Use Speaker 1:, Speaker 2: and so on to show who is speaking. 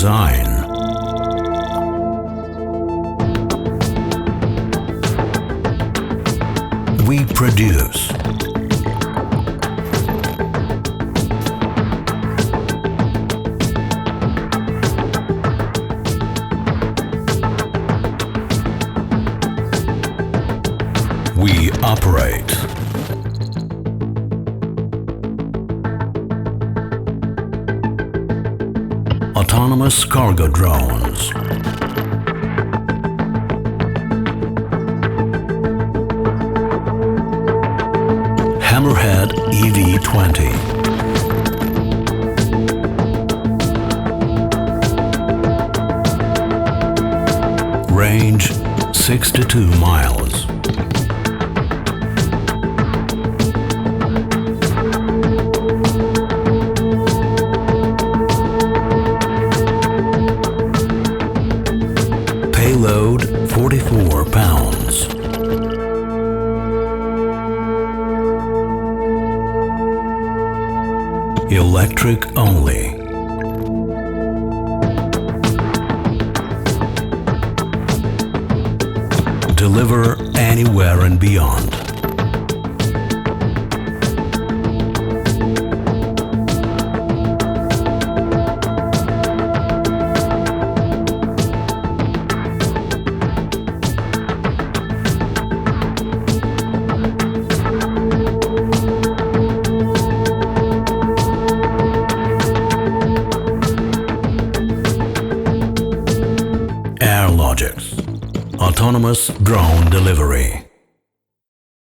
Speaker 1: design. We produce. We operate. Autonomous cargo drones. Hammerhead eV20. Range 62 miles. Payload 44 pounds. Electric only. Deliver anywhere and beyond. Airlogix. Autonomous drone delivery.